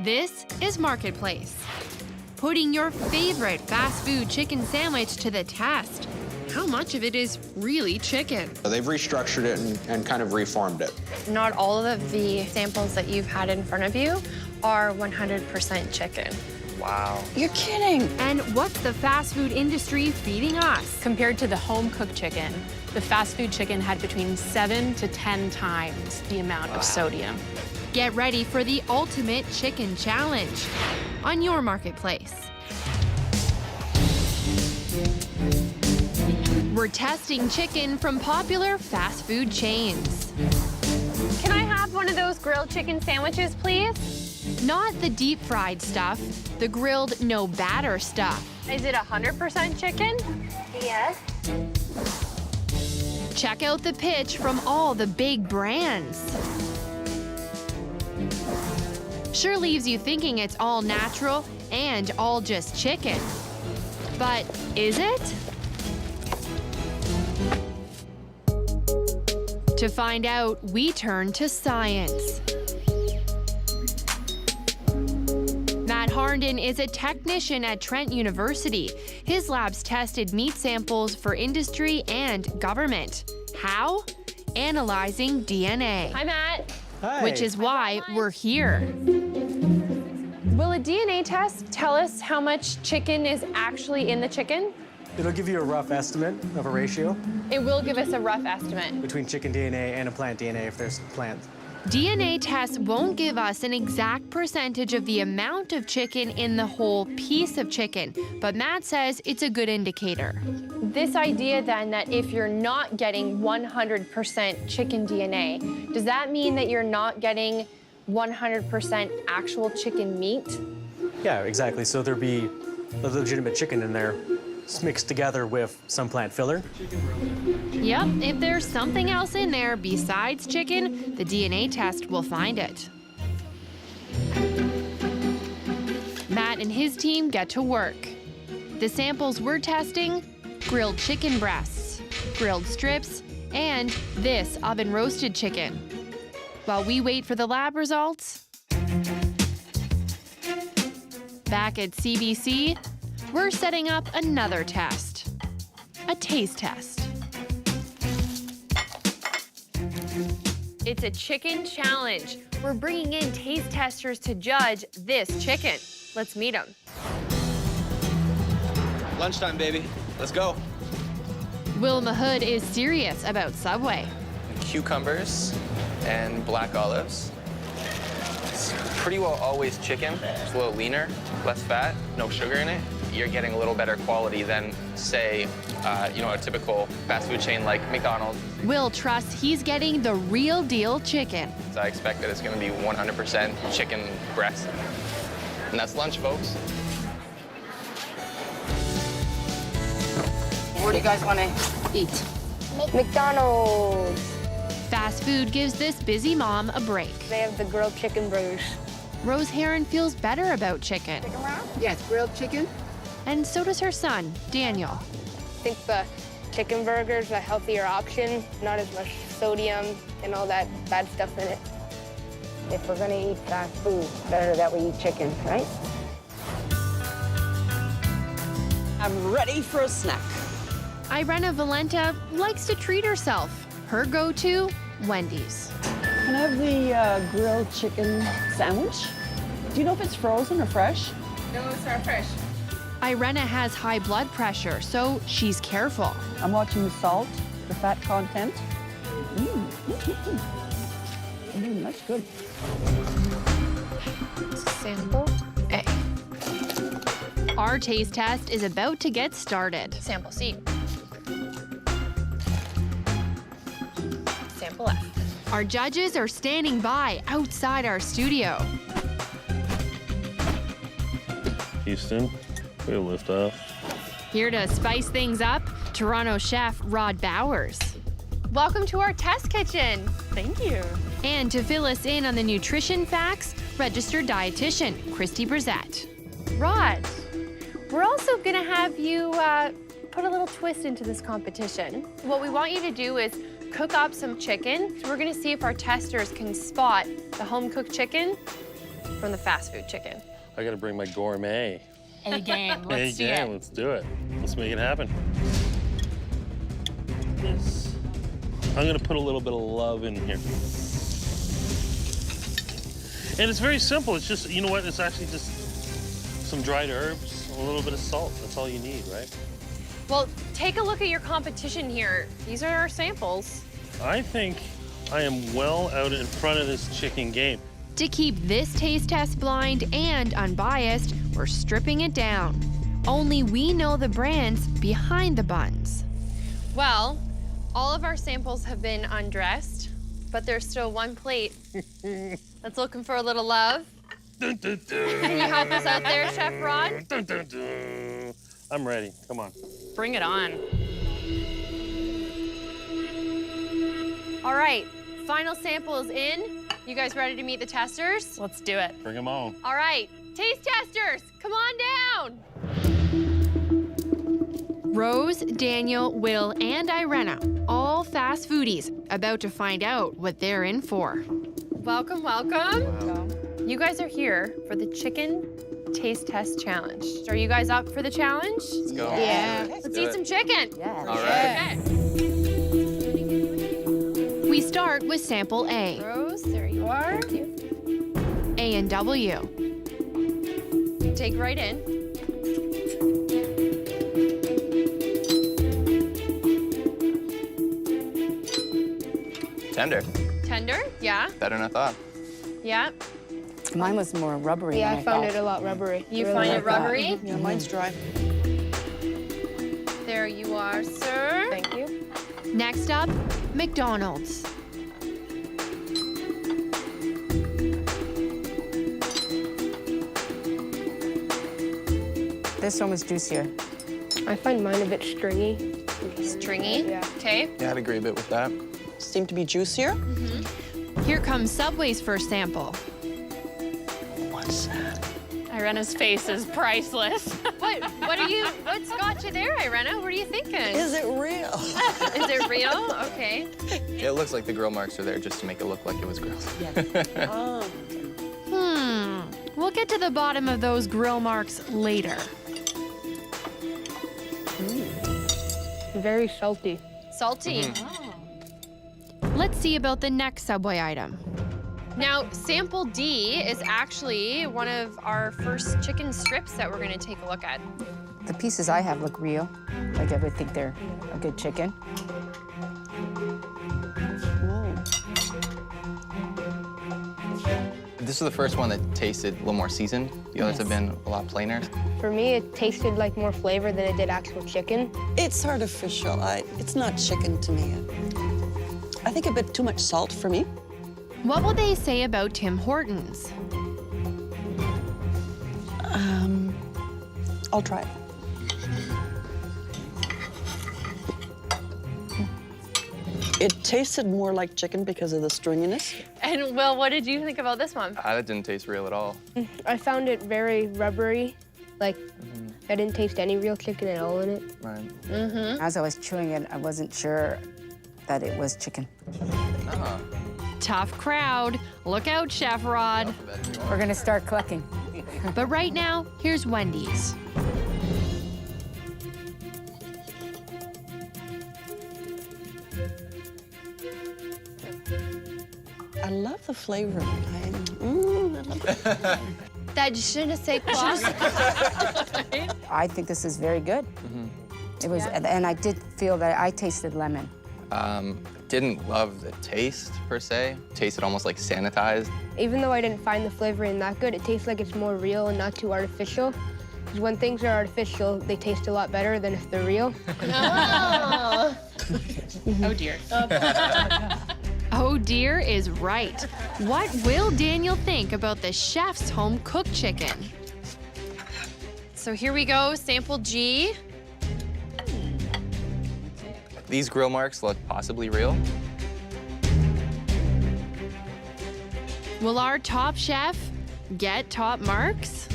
This is Marketplace, putting your favorite fast food chicken sandwich to the test. How much of it is really chicken? They've restructured it and kind of reformed it. Not all of the samples that you've had in front of you are 100% chicken. Wow. You're kidding. And what's the fast food industry feeding us? Compared to the home-cooked chicken, the fast food chicken had between 7 to 10 times the amount of sodium. Get ready for the ultimate chicken challenge on your Marketplace. We're testing chicken from popular fast food chains. Can I have one of those grilled chicken sandwiches, please? Not the deep-fried stuff, the grilled no-batter stuff. Is it 100% chicken? Yes. Check out the pitch from all the big brands. Sure leaves you thinking it's all natural and all just chicken. But is it? To find out, we turn to science. Matt Harnden is a technician at Trent University. His labs tested meat samples for industry and government. How? Analyzing DNA. Hi, Matt. Hi. Which is why we're here. Will a DNA test tell us how much chicken is actually in the chicken? It'll give you a rough estimate of a ratio It will give us a rough estimate. between chicken DNA and a plant DNA if there's plant. DNA tests won't give us an exact percentage of the amount of chicken in the whole piece of chicken, but Matt says it's a good indicator. This idea then that if you're not getting 100% chicken DNA, does that mean that you're not getting 100% actual chicken meat? Yeah, exactly. So there'll be a legitimate chicken in there mixed together with some plant filler. Yep, if there's something else in there besides chicken, the DNA test will find it. Matt and his team get to work. The samples we're testing: grilled chicken breasts, grilled strips, and this oven-roasted chicken. While we wait for the lab results, back at CBC, we're setting up another test, a taste test. It's a chicken challenge. We're bringing in taste testers to judge this chicken. Let's meet them. Lunchtime, baby. Let's go. Will Mahood is serious about Subway. Cucumbers and black olives. It's pretty well always chicken. It's a little leaner, less fat, no sugar in it. You're getting a little better quality than, say, a typical fast food chain like McDonald's. Will trusts he's getting the real deal chicken. So I expect that it's going to be 100% chicken breast. And that's lunch, folks. What do you guys want to eat? McDonald's. Fast food gives this busy mom a break. They have the grilled chicken burgers. Rose Heron feels better about chicken. Yes, grilled chicken. And so does her son, Daniel. I think the chicken burger's a healthier option, not as much sodium and all that bad stuff in it. If we're gonna eat fast food, better that we eat chicken, right? I'm ready for a snack. Irena Valenta likes to treat herself. Her go-to, Wendy's. Can I have the grilled chicken sandwich? Do you know if it's frozen or fresh? No, it's our fresh. Irena has high blood pressure, so she's careful. I'm watching the salt, the fat content. That's good. Sample A. Our taste test is about to get started. Sample C. Sample F. Our judges are standing by outside our studio. Houston, we lift off. Here to spice things up, Toronto chef Rod Bowers. Welcome to our test kitchen. Thank you. And to fill us in on the nutrition facts, registered dietitian Christy Brissette. Rod, we're also gonna have you put a little twist into this competition. What we want you to do is cook up some chicken. So we're gonna see if our testers can spot the home-cooked chicken from the fast food chicken. I gotta bring my gourmet. A game. Let's see Yeah, it. let's do it. Let's make it happen. Yes. I'm gonna put a little bit of love in here. And it's very simple. It's just, you know what? It's actually just some dried herbs, a little bit of salt. That's all you need, right? Well, take a look at your competition here. These are our samples. I think I am well out in front of this chicken game. To keep this taste test blind and unbiased, we're stripping it down. Only we know the brands behind the buns. Well, all of our samples have been undressed, but there's still one plate that's looking for a little love. Dun, dun, dun. Can you help us out there, Chef Rod? Dun, dun, dun. I'm ready. Come on. Bring it on. All right, final sample is in. You guys ready to meet the testers? Let's do it. Bring them on. All right, taste testers, come on down. Rose, Daniel, Will, and Irena, all fast foodies, about to find out what they're in for. Welcome, welcome. You guys are here for the Chicken Taste Test Challenge. Are you guys up for the challenge? Let's go. Yeah. Let's eat some chicken. Yeah. All right. Okay. We start with sample A. Rose, there you are. Thank you. A and W. Take right in. Tender. Tender, yeah, Better than I thought. yeah. Mine was more rubbery. Yeah, than I found thought. it a lot rubbery. You Really find it like that. rubbery? Yeah, mine's dry. There you are, sir. Thank you. Next up, McDonald's. This one was juicier. I find mine a bit stringy. Stringy. Yeah. Okay. Yeah, I'd agree a bit with that. Seem to be juicier. Here comes Subway's first sample. What's that? Irena's face is priceless. What's got you there, Irena? What are you thinking? Is it real? Is it real? Okay. It looks like the grill marks are there just to make it look like it was grilled. Oh. We'll get to the bottom of those grill marks later. Very salty. Salty. Let's see about the next Subway item. Now, sample D is actually one of our first chicken strips that we're gonna take a look at. The pieces I have look real. Like I would think they're a good chicken. This is the first one that tasted a little more seasoned. The others have been a lot plainer. For me, it tasted like more flavor than it did actual chicken. It's artificial. It's not chicken to me. I think a bit too much salt for me. What will they say about Tim Hortons? I'll try it. It tasted more like chicken because of the stringiness. And Will, what did you think about this one? That didn't taste real at all. I found it very rubbery. Like, I didn't taste any real chicken at all in it. Right. As I was chewing it, I wasn't sure that it was chicken. Ah. Tough crowd. Look out, Chef Rod. We're gonna start clucking. But right now, here's Wendy's. I love the flavor. I love it. That je ne sais quoi. I think this is very good. It was, and I did feel that I tasted lemon. Didn't love the taste, per se. Tasted almost like sanitized. Even though I didn't find the flavoring that good, it tastes like it's more real and not too artificial. Because when things are artificial, they taste a lot better than if they're real. Oh. Oh dear. Oh dear is right. What will Daniel think about the chef's home-cooked chicken? So here we go, sample G. These grill marks look possibly real. Will our top chef get top marks?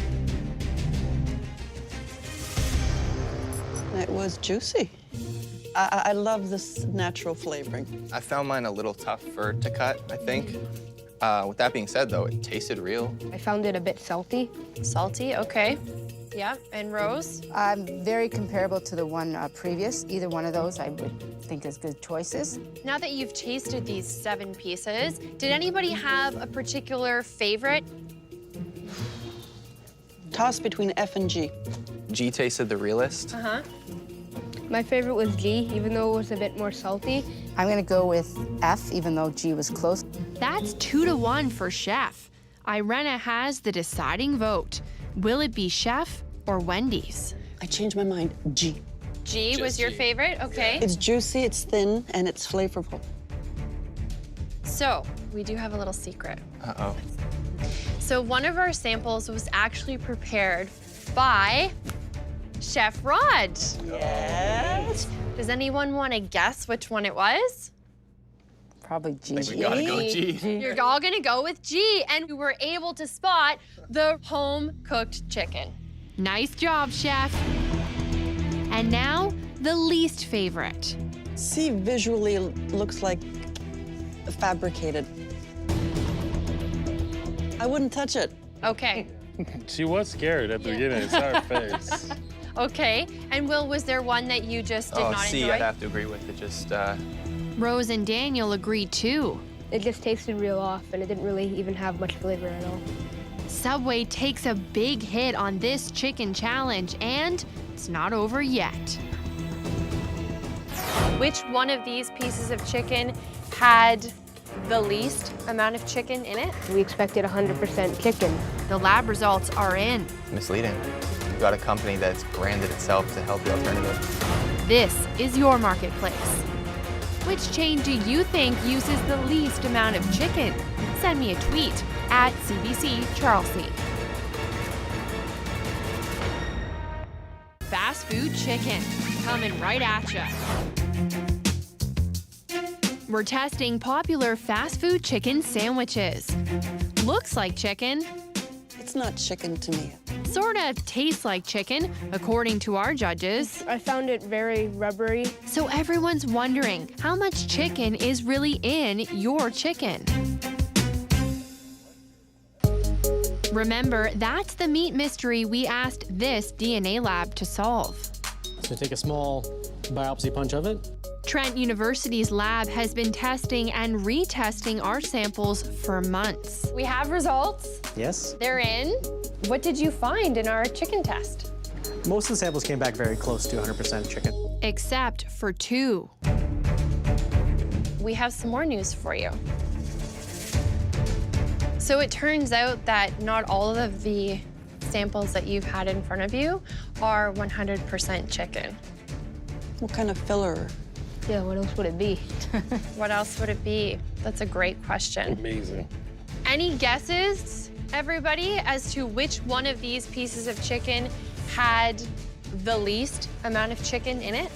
It was juicy. I love this natural flavoring. I found mine a little tougher to cut, I think. With that being said, though, it tasted real. I found it a bit salty. Salty, okay. Yeah, and Rose? Very comparable to the one previous. Either one of those I would think is good choices. Now that you've tasted these 7 pieces, did anybody have a particular favorite? Toss between F and G. G tasted the realest. Uh-huh. My favorite was G, even though it was a bit more salty. I'm gonna go with F, even though G was close. That's 2-1 for Chef. Irena has the deciding vote. Will it be Chef or Wendy's? I changed my mind. G. G was your favorite, okay. It's juicy, it's thin, and it's flavorful. So, we do have a little secret. Uh-oh. So one of our samples was actually prepared by Chef Rod. Yes. Does anyone want to guess which one it was? Probably G. I think we gotta go G. You're all gonna go with G, and we were able to spot the home-cooked chicken. Nice job, Chef. And now, the least favorite. C visually looks like fabricated. I wouldn't touch it. Okay, She was scared at the beginning. It's not her face. okay. And Will, was there one that you just did not C, enjoy? I'd have to agree with it. Just, Rose and Daniel agree too. It just tasted real off, and it didn't really even have much flavor at all. Subway takes a big hit on this chicken challenge, and it's not over yet. Which one of these pieces of chicken had the least amount of chicken in it? We expected 100% chicken. The lab results are in. misleading. We've got a company that's branded itself as a healthy alternative. This is your marketplace. Which chain do you think uses the least amount of chicken? Send me a tweet at CBC Charlesy. Fast food chicken, coming right at ya. We're testing popular fast food chicken sandwiches. Looks like chicken, It's not chicken to me. sorta tastes like chicken, according to our judges. I found it very rubbery. So everyone's wondering how much chicken is really in your chicken. Remember, that's the meat mystery we asked this DNA lab to solve. So take a small biopsy punch of it. Trent University's lab has been testing and retesting our samples for months. We have results. Yes. They're in. What did you find in our chicken test? Most of the samples came back very close to 100% chicken. Except for 2. We have some more news for you. So it turns out that not all of the samples that you've had in front of you are 100% chicken. What kind of filler? Yeah, what else would it be? What else would it be? That's a great question. Amazing. Any guesses, everybody, as to which one of these pieces of chicken had the least amount of chicken in it?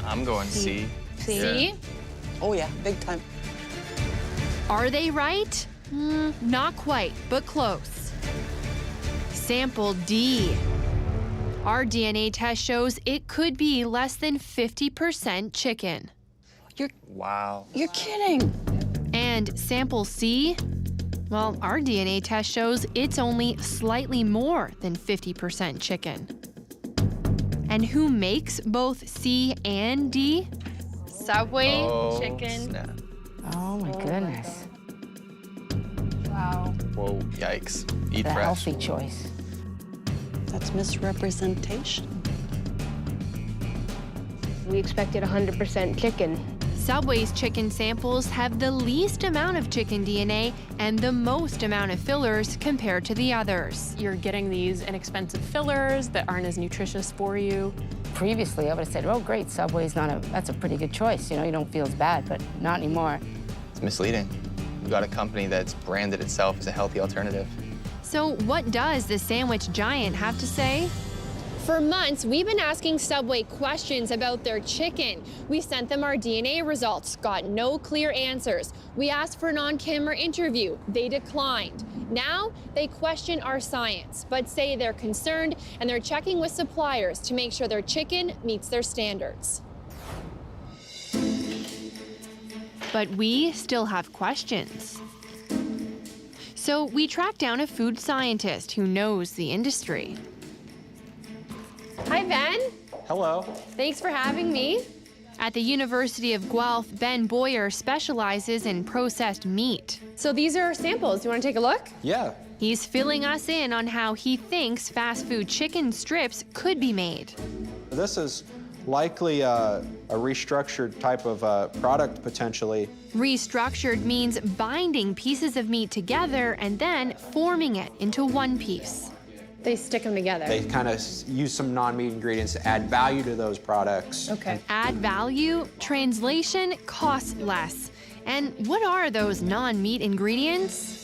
I'm going C. C? Oh yeah, big time. Are they right? Not quite, but close. Sample D. Our DNA test shows it could be less than 50% chicken. Wow. You're kidding. And sample C? Well, our DNA test shows it's only slightly more than 50% chicken. And who makes both C and D? Subway Oh, chicken. snap. Oh my goodness. Wow. Whoa, yikes. Eat The fresh. healthy choice. That's misrepresentation. We expected 100% chicken. Subway's chicken samples have the least amount of chicken DNA and the most amount of fillers compared to the others. You're getting these inexpensive fillers that aren't as nutritious for you. Previously, I would have said, oh, great, Subway's that's a pretty good choice. You know, you don't feel as bad, but not anymore. It's misleading. We've got a company that's branded itself as a healthy alternative. So what does the sandwich giant have to say? For months, we've been asking Subway questions about their chicken. We sent them our DNA results, got no clear answers. We asked for an on-camera interview. They declined. Now, they question our science, but say they're concerned and they're checking with suppliers to make sure their chicken meets their standards. But we still have questions. So we tracked down a food scientist who knows the industry. Hi, Ben. Hello. Thanks for having me. At the University of Guelph, Ben Boyer specializes in processed meat. So these are samples. You want to take a look? Yeah. He's filling us in on how he thinks fast food chicken strips could be made. This is likely a restructured type of product, potentially. Restructured means binding pieces of meat together and then forming it into one piece. They stick them together. They kind of use some non-meat ingredients to add value to those products. Okay. Add value, translation, costs less. And what are those non-meat ingredients?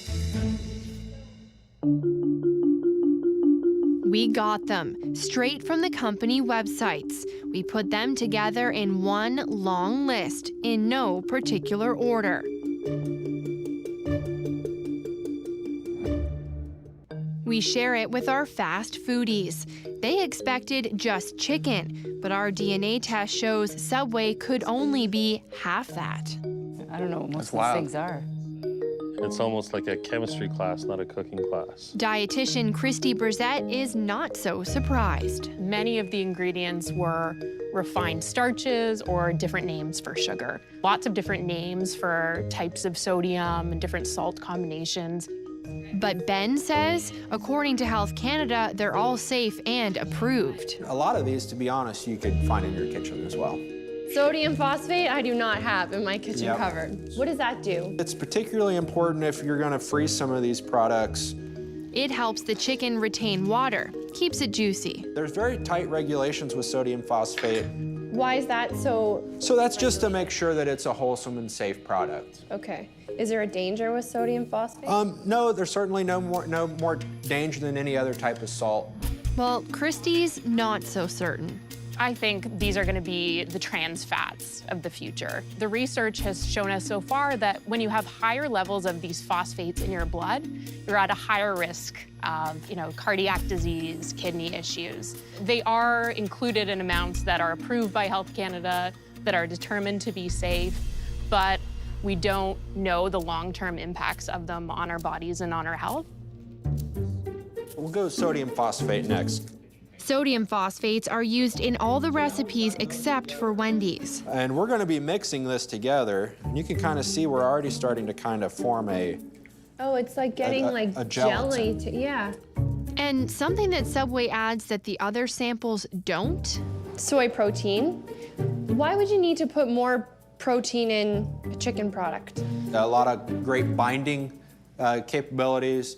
We got them straight from the company websites. We put them together in one long list in no particular order. We share it with our fast foodies. They expected just chicken, but our DNA test shows Subway could only be half that. I don't know what most That's of these wild. things are. It's almost like a chemistry class, not a cooking class. Dietitian Christy Brzett is not so surprised. Many of the ingredients were refined starches or different names for sugar. Lots of different names for types of sodium and different salt combinations. But Ben says, according to Health Canada, they're all safe and approved. A lot of these, to be honest, you could find in your kitchen as well. Sodium phosphate, I do not have in my kitchen Yep. cupboard. What does that do? It's particularly important if you're going to freeze some of these products. It helps the chicken retain water, keeps it juicy. There's very tight regulations with sodium phosphate. Why is that so? So that's just to make sure that it's a wholesome and safe product. Okay. Is there a danger with sodium phosphate? No, there's certainly no more danger than any other type of salt. Well, Christy's not so certain. I think these are going to be the trans fats of the future. The research has shown us so far that when you have higher levels of these phosphates in your blood, you're at a higher risk of, cardiac disease, kidney issues. They are included in amounts that are approved by Health Canada, that are determined to be safe, but we don't know the long-term impacts of them on our bodies and on our health. We'll go sodium phosphate next. Sodium phosphates are used in all the recipes except for Wendy's. And we're going to be mixing this together. And you can kind of see we're already starting to kind of form a Oh, it's like getting a gelatin. jelly. Yeah. And something that Subway adds that the other samples don't? Soy protein. Why would you need to put more protein in a chicken product? A lot of great binding capabilities,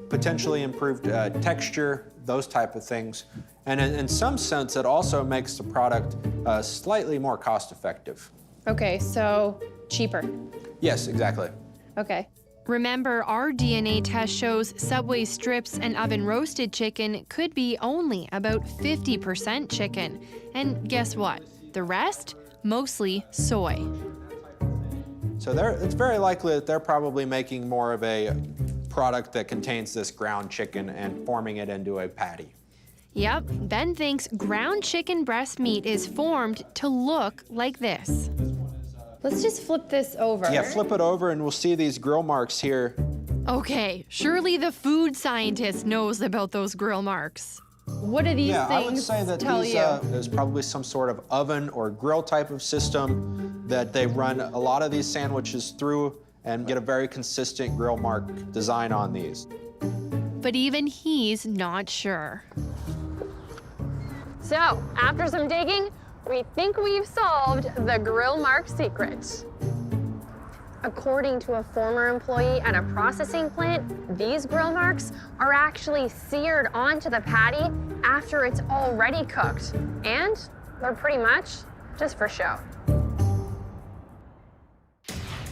potentially improved texture, those type of things. And in some sense, it also makes the product slightly more cost-effective. Okay, so cheaper. Yes, exactly. Okay. Remember, our DNA test shows Subway strips and oven-roasted chicken could be only about 50% chicken. And guess what? The rest? Mostly soy. So it's very likely that they're probably making more of a product that contains this ground chicken and forming it into a patty. Yep, Ben thinks ground chicken breast meat is formed to look like this. Let's just flip this over. Yeah, flip it over and we'll see these grill marks here. Okay, surely the food scientist knows about those grill marks. What do these Yeah, I would things say that tell these, you? there's probably some sort of oven or grill type of system that they run a lot of these sandwiches through and get a very consistent grill mark design on these. But even he's not sure. So, after some digging, we think we've solved the grill mark secret. According to a former employee at a processing plant, these grill marks are actually seared onto the patty after it's already cooked. And they're pretty much just for show.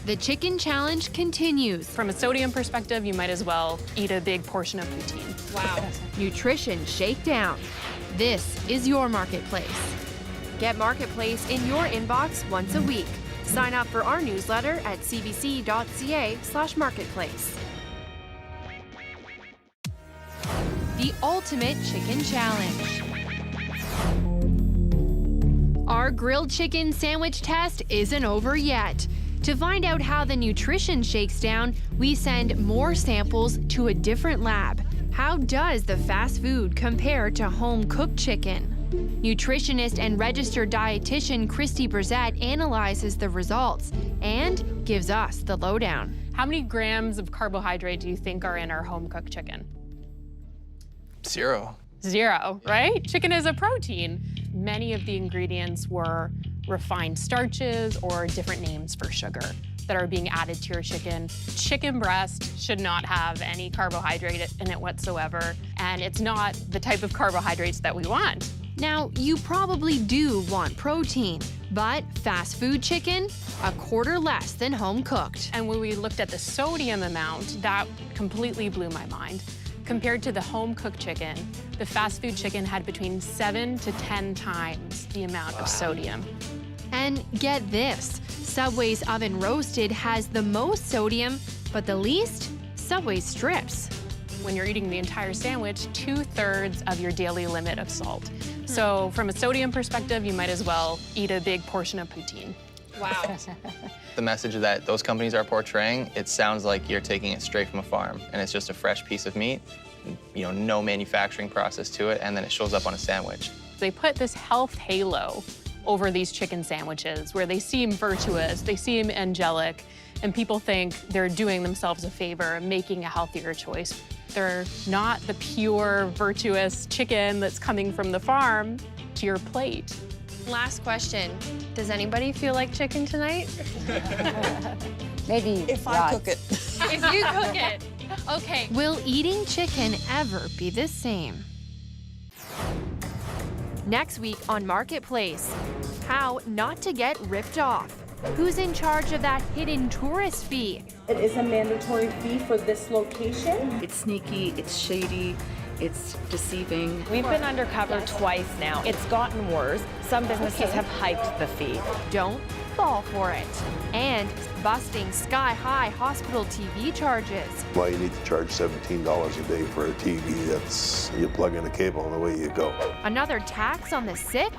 The chicken challenge continues. From a sodium perspective, you might as well eat a big portion of poutine. Wow. Nutrition Shakedown. This is your Marketplace. Get Marketplace in your inbox once a week. Sign up for our newsletter at cbc.ca/marketplace. The Ultimate Chicken Challenge. Our grilled chicken sandwich test isn't over yet. To find out how the nutrition shakes down, we send more samples to a different lab. How does the fast food compare to home-cooked chicken? Nutritionist and registered dietitian Christy Brzett analyzes the results and gives us the lowdown. How many grams of carbohydrate do you think are in our home-cooked chicken? 0. 0, right? Chicken is a protein. Many of the ingredients were refined starches or different names for sugar that are being added to your chicken. Chicken breast should not have any carbohydrate in it whatsoever, and it's not the type of carbohydrates that we want. Now, you probably do want protein, but fast food chicken, a quarter less than home cooked. And when we looked at the sodium amount, that completely blew my mind. Compared to the home-cooked chicken, the fast food chicken had between 7 to 10 times the amount of sodium. And get this, Subway's oven roasted has the most sodium, but the least Subway strips. When you're eating the entire sandwich, 2/3 of your daily limit of salt. So from a sodium perspective, you might as well eat a big portion of poutine. Wow. The message that those companies are portraying, it sounds like you're taking it straight from a farm, and it's just a fresh piece of meat, you know, no manufacturing process to it, and then it shows up on a sandwich. They put this health halo over these chicken sandwiches where they seem virtuous, they seem angelic, and people think they're doing themselves a favor, making a healthier choice. They're not the pure, virtuous chicken that's coming from the farm to your plate. Last question. Does anybody feel like chicken tonight? Maybe If I Rod. cook it. If you cook it. Okay. Will eating chicken ever be the same? Next week on Marketplace, how not to get ripped off. Who's in charge of that hidden tourist fee? It is a mandatory fee for this location. It's sneaky, it's shady, it's deceiving. We've been undercover twice now. It's gotten worse. Some businesses have hiked the fee. Don't fall for it. And busting sky-high hospital TV charges. Why you need to charge $17 a day for a TV? That's, you plug in a cable and away you go. Another tax on the sick?